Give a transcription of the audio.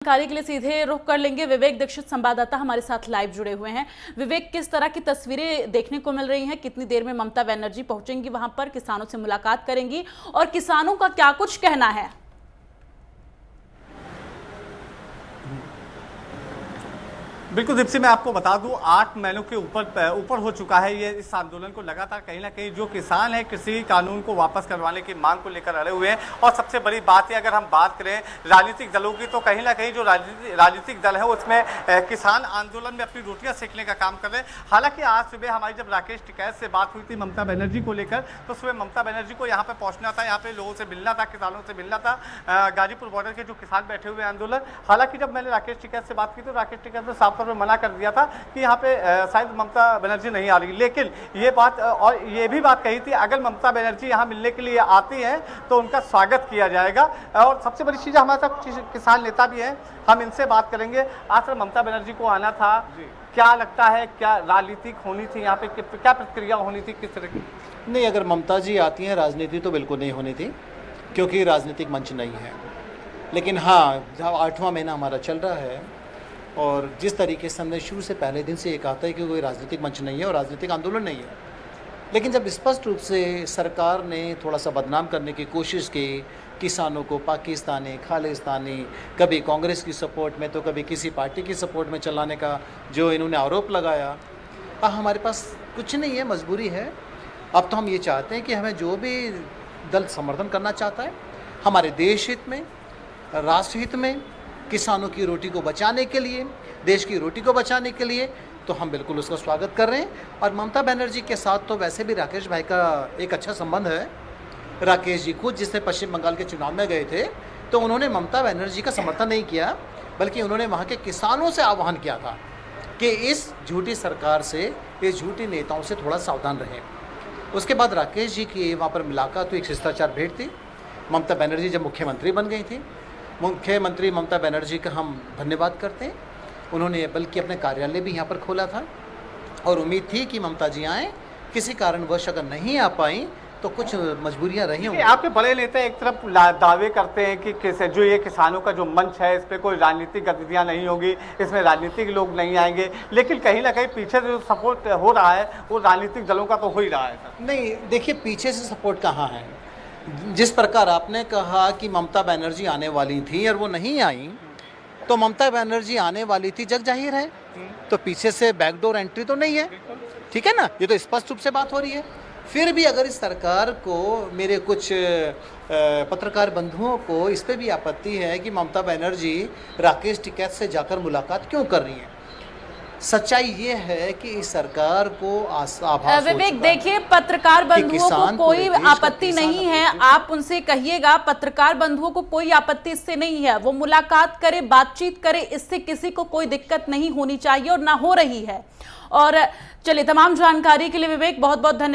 जानकारी के लिए सीधे रुख कर लेंगे। विवेक दीक्षित संवाददाता हमारे साथ लाइव जुड़े हुए हैं। विवेक, किस तरह की तस्वीरें देखने को मिल रही हैं? कितनी देर में ममता बनर्जी पहुंचेंगी वहां पर, किसानों से मुलाकात करेंगी और किसानों का क्या कुछ कहना है? बिल्कुल दीप्ति, मैं आपको बता दूं 8 महीनों के ऊपर हो चुका है ये इस आंदोलन को। लगातार कहीं ना कहीं जो किसान है कृषि कानून को वापस करवाने की मांग को लेकर अड़े हुए हैं। और सबसे बड़ी बात है, अगर हम बात करें राजनीतिक दलों की, तो कहीं ना कहीं जो राजनीतिक दल है उसमें किसान आंदोलन में अपनी रोटियां सेकने का काम कर रहे हैं। हालांकि आज सुबह हमारी जब राकेश टिकैत से बात हुई थी ममता बनर्जी को लेकर, तो सुबह ममता बनर्जी को यहाँ पे पहुंचना था, यहाँ पे लोगों से मिलना था, किसानों से मिलना था, गाजीपुर बॉर्डर के जो किसान बैठे हुए आंदोलन। हालांकि जब मैंने राकेश टिकैत से बात की तो राकेश टिकैत ने साफ तौर पर मना कर दिया था कि यहाँ पे शायद ममता बनर्जी नहीं आ रही। लेकिन ये बात और ये भी बात कही थी, अगर ममता बनर्जी यहाँ मिलने के लिए आती हैं तो उनका स्वागत किया जाएगा। और सबसे बड़ी चीज़, हमारे साथ किसान नेता भी हैं, हम इनसे बात करेंगे। आज ममता बनर्जी को आना था, क्या लगता है, क्या राजनीतिक होनी थी यहाँ पे, क्या प्रक्रिया होनी थी, किस तरह की? नहीं, अगर ममता जी आती हैं राजनीति तो बिल्कुल नहीं होनी थी, क्योंकि राजनीतिक मंच नहीं है। लेकिन हाँ, जब 8वां महीना हमारा चल रहा है और जिस तरीके से हमने शुरू से पहले दिन से ये कहा था कि कोई राजनीतिक मंच नहीं है और राजनीतिक आंदोलन नहीं है, लेकिन जब स्पष्ट रूप से सरकार ने थोड़ा सा बदनाम करने की कोशिश की, किसानों को पाकिस्तानी, खालिस्तानी, कभी कांग्रेस की सपोर्ट में तो कभी किसी पार्टी की सपोर्ट में चलाने का जो इन्होंने आरोप लगाया, अब हमारे पास कुछ नहीं है, मजबूरी है। अब तो हम ये चाहते हैं कि हमें जो भी दल समर्थन करना चाहता है हमारे देश हित में, राष्ट्र हित में, किसानों की रोटी को बचाने के लिए, देश की रोटी को बचाने के लिए, तो हम बिल्कुल उसका स्वागत कर रहे हैं। और ममता बनर्जी के साथ तो वैसे भी राकेश भाई का एक अच्छा संबंध है। राकेश जी खुद जिससे पश्चिम बंगाल के चुनाव में गए थे तो उन्होंने ममता बनर्जी का समर्थन नहीं किया, बल्कि उन्होंने वहाँ के किसानों से आह्वान किया था कि इस झूठी सरकार से, इस झूठी नेताओं से थोड़ा सावधान रहें। उसके बाद राकेश जी की वहाँ पर मुलाकात हुई, एक शिष्टाचार भेंट थी। ममता बनर्जी जब मुख्यमंत्री बन गई थी, मुख्यमंत्री ममता बनर्जी का हम धन्यवाद करते हैं। उन्होंने बल्कि अपने कार्यालय भी यहाँ पर खोला था और उम्मीद थी कि ममता जी आएँ। किसी कारणवश अगर नहीं आ पाई तो कुछ मजबूरियाँ रही होंगी। आपके बड़े नेता एक तरफ दावे करते हैं कि जो ये किसानों का जो मंच है इस पर कोई राजनीतिक गतिविधियाँ नहीं होगी, इसमें राजनीतिक लोग नहीं आएंगे, लेकिन कहीं ना कहीं पीछे से जो सपोर्ट हो रहा है वो राजनीतिक दलों का तो हो ही रहा है। नहीं, देखिए पीछे से सपोर्ट कहाँ है। जिस प्रकार आपने कहा कि ममता बनर्जी आने वाली थी और वो नहीं आई, तो ममता बनर्जी आने वाली थी जग जाहिर है, तो पीछे से बैकडोर एंट्री तो नहीं है, ठीक है ना, ये तो स्पष्ट रूप से बात हो रही है। फिर भी अगर इस सरकार को, मेरे कुछ पत्रकार बंधुओं को इस पे भी आपत्ति है कि ममता बनर्जी राकेश टिकैत से जाकर मुलाकात क्यों कर रही है। सच्चाई ये है कि इस सरकार को आभास विवेक, देखिए पत्रकार बंधुओं को कोई आपत्ति नहीं है, आप उनसे कहिएगा पत्रकार बंधुओं को कोई आपत्ति इससे नहीं है, वो मुलाकात करे, बातचीत करे, इससे किसी को कोई दिक्कत नहीं होनी चाहिए और ना हो रही है। और चलिए, तमाम जानकारी के लिए विवेक बहुत बहुत धन्यवाद।